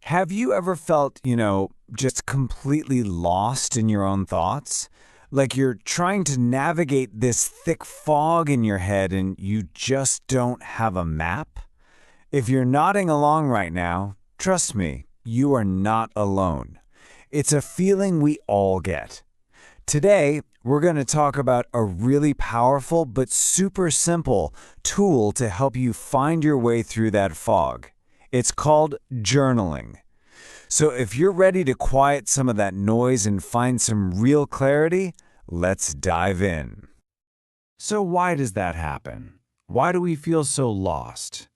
Have you ever felt, just completely lost in your own thoughts? Like you're trying to navigate this thick fog in your head and you just don't have a map? If you're nodding along right now, trust me, you are not alone. It's a feeling we all get. Today, we're going to talk about a really powerful but super simple tool to help you find your way through that fog. It's called journaling. So if you're ready to quiet some of that noise and find some real clarity, let's dive in. So why does that happen? Why do we feel so lost?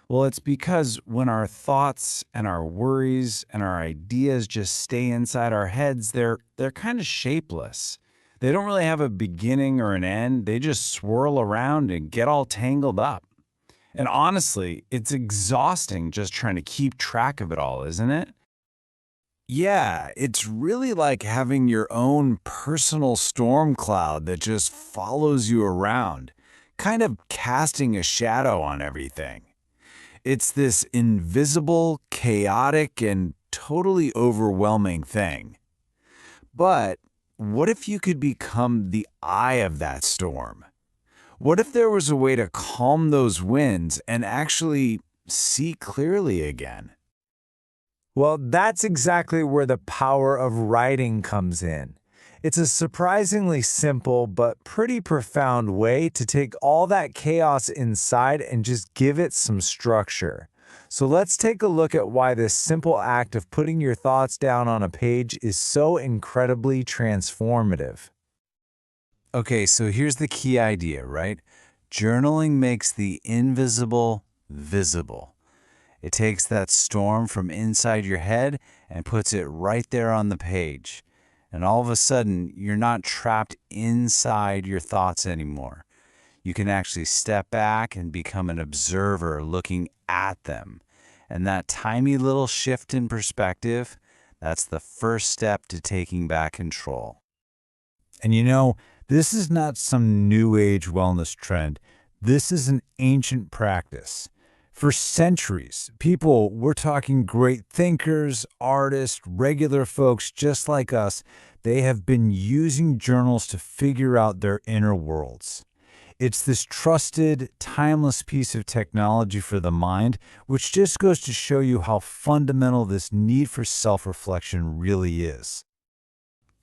Well, it's because when our thoughts and our worries and our ideas just stay inside our heads, they're kind of shapeless. They don't really have a beginning or an end. They just swirl around and get all tangled up. And honestly, it's exhausting just trying to keep track of it all, isn't it? Yeah, it's really like having your own personal storm cloud that just follows you around, kind of casting a shadow on everything. It's this invisible, chaotic, and totally overwhelming thing. But what if you could become the eye of that storm? What if there was a way to calm those winds and actually see clearly again? Well, that's exactly where the power of writing comes in. It's a surprisingly simple but pretty profound way to take all that chaos inside and just give it some structure. So let's take a look at why this simple act of putting your thoughts down on a page is so incredibly transformative. Okay, so here's the key idea, right? Journaling makes the invisible visible. It takes that storm from inside your head and puts it right there on the page. And all of a sudden, you're not trapped inside your thoughts anymore. You can actually step back and become an observer looking at them. And that tiny little shift in perspective, that's the first step to taking back control. And this is not some new age wellness trend. This is an ancient practice. For centuries, we're talking great thinkers, artists, regular folks just like us, they have been using journals to figure out their inner worlds. It's this trusted, timeless piece of technology for the mind, which just goes to show you how fundamental this need for self-reflection really is.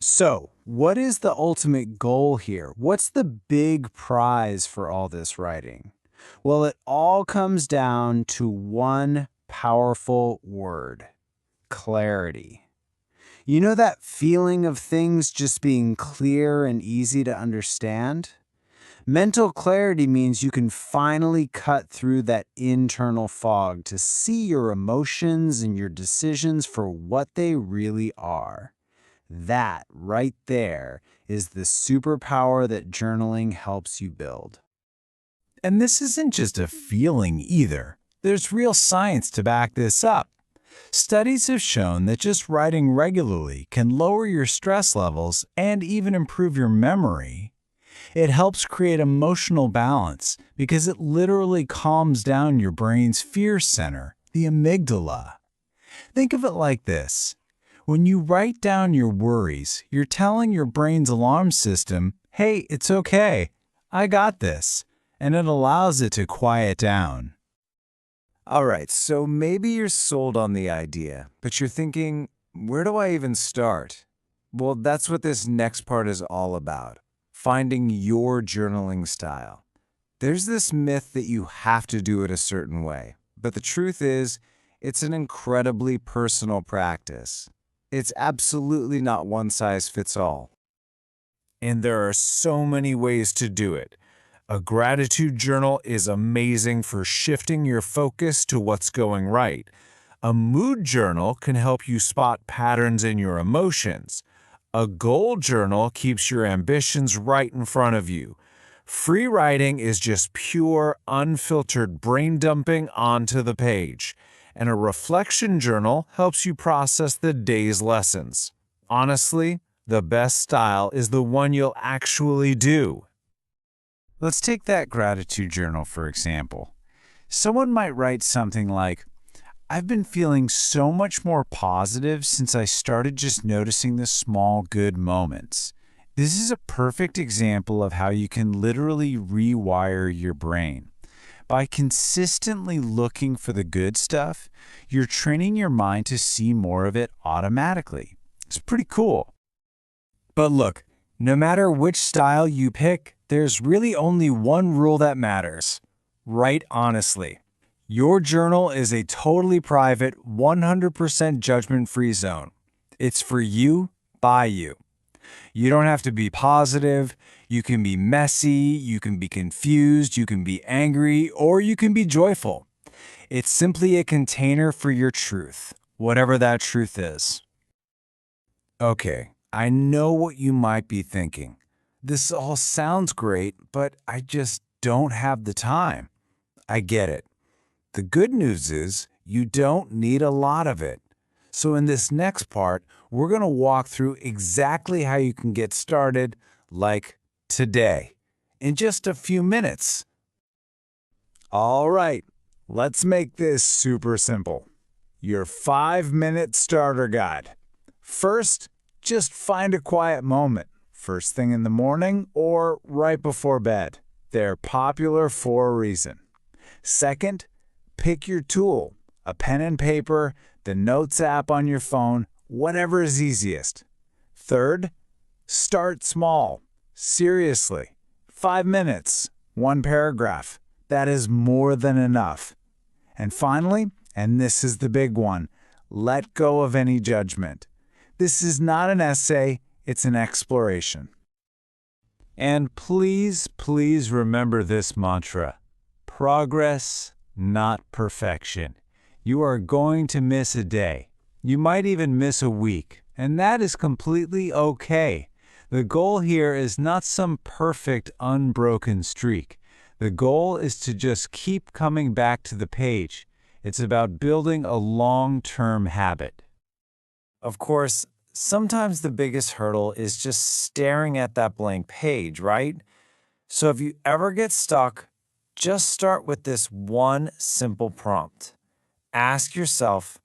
So, what is the ultimate goal here? What's the big prize for all this writing? Well, it all comes down to one powerful word: clarity. You know that feeling of things just being clear and easy to understand? Mental clarity means you can finally cut through that internal fog to see your emotions and your decisions for what they really are. That right there is the superpower that journaling helps you build. And this isn't just a feeling either. There's real science to back this up. Studies have shown that just writing regularly can lower your stress levels and even improve your memory. It helps create emotional balance because it literally calms down your brain's fear center, the amygdala. Think of it like this. When you write down your worries, you're telling your brain's alarm system, hey, it's okay, I got this. And it allows it to quiet down. All right, so maybe you're sold on the idea, but you're thinking, where do I even start? Well, that's what this next part is all about: finding your journaling style. There's this myth that you have to do it a certain way, but the truth is, it's an incredibly personal practice. It's absolutely not one size fits all. And there are so many ways to do it. A gratitude journal is amazing for shifting your focus to what's going right. A mood journal can help you spot patterns in your emotions. A goal journal keeps your ambitions right in front of you. Free writing is just pure, unfiltered brain dumping onto the page. And a reflection journal helps you process the day's lessons. Honestly, the best style is the one you'll actually do. Let's take that gratitude journal, for example. Someone might write something like, I've been feeling so much more positive since I started just noticing the small good moments. This is a perfect example of how you can literally rewire your brain. By consistently looking for the good stuff, you're training your mind to see more of it automatically. It's pretty cool. But look, no matter which style you pick, there's really only one rule that matters. Write honestly. Your journal is a totally private, 100% judgment-free zone. It's for you, by you. You don't have to be positive. You can be messy, you can be confused, you can be angry, or you can be joyful. It's simply a container for your truth, whatever that truth is. Okay, I know what you might be thinking. This all sounds great, but I just don't have the time. I get it. The good news is you don't need a lot of it. So in this next part, we're going to walk through exactly how you can get started, like today, in just a few minutes. All right, let's make this super simple. Your 5-minute starter guide. First, just find a quiet moment, first thing in the morning or right before bed. They're popular for a reason. Second, pick your tool, a pen and paper, the Notes app on your phone, whatever is easiest. Third, start small. Seriously, 5 minutes, one paragraph. That is more than enough. And finally, and this is the big one, let go of any judgment. This is not an essay, it's an exploration. And please, please remember this mantra: progress, not perfection. You are going to miss a day. You might even miss a week, and that is completely okay. The goal here is not some perfect, unbroken streak. The goal is to just keep coming back to the page. It's about building a long-term habit. Of course, sometimes the biggest hurdle is just staring at that blank page, right? So if you ever get stuck, just start with this one simple prompt. Ask yourself,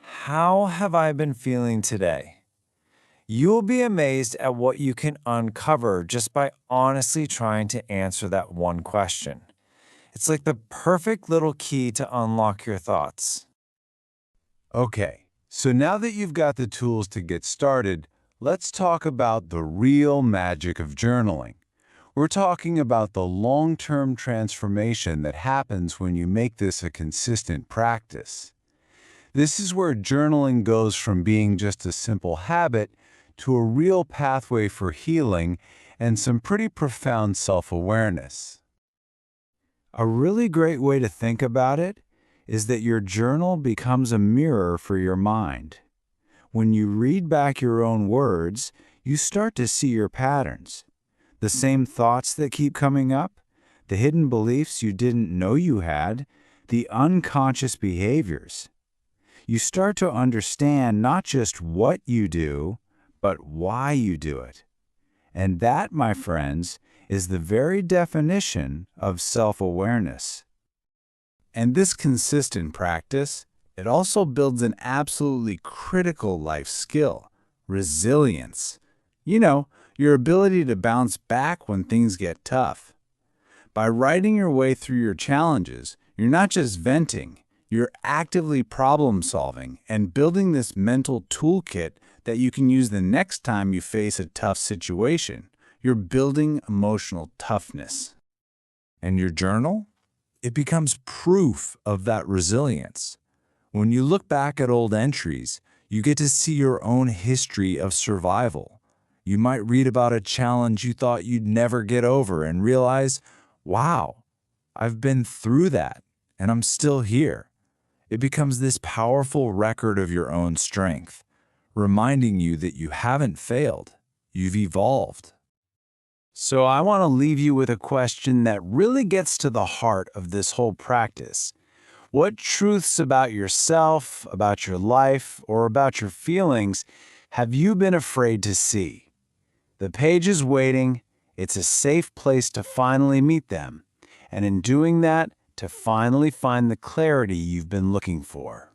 how have I been feeling today? You'll be amazed at what you can uncover just by honestly trying to answer that one question. It's like the perfect little key to unlock your thoughts. Okay, so now that you've got the tools to get started, let's talk about the real magic of journaling. We're talking about the long-term transformation that happens when you make this a consistent practice. This is where journaling goes from being just a simple habit to a real pathway for healing and some pretty profound self-awareness. A really great way to think about it is that your journal becomes a mirror for your mind. When you read back your own words, you start to see your patterns. The same thoughts that keep coming up, the hidden beliefs you didn't know you had, the unconscious behaviors. You start to understand not just what you do, but why you do it. And that, my friends, is the very definition of self-awareness. And this consistent practice, it also builds an absolutely critical life skill: resilience. You know, your ability to bounce back when things get tough. By writing your way through your challenges, you're not just venting, you're actively problem solving and building this mental toolkit that you can use the next time you face a tough situation. You're building emotional toughness. And your journal? It becomes proof of that resilience. When you look back at old entries, you get to see your own history of survival. You might read about a challenge you thought you'd never get over and realize, wow, I've been through that and I'm still here. It becomes this powerful record of your own strength, reminding you that you haven't failed, you've evolved. So I want to leave you with a question that really gets to the heart of this whole practice. What truths about yourself, about your life, or about your feelings have you been afraid to see? The page is waiting. It's a safe place to finally meet them, and in doing that, to finally find the clarity you've been looking for.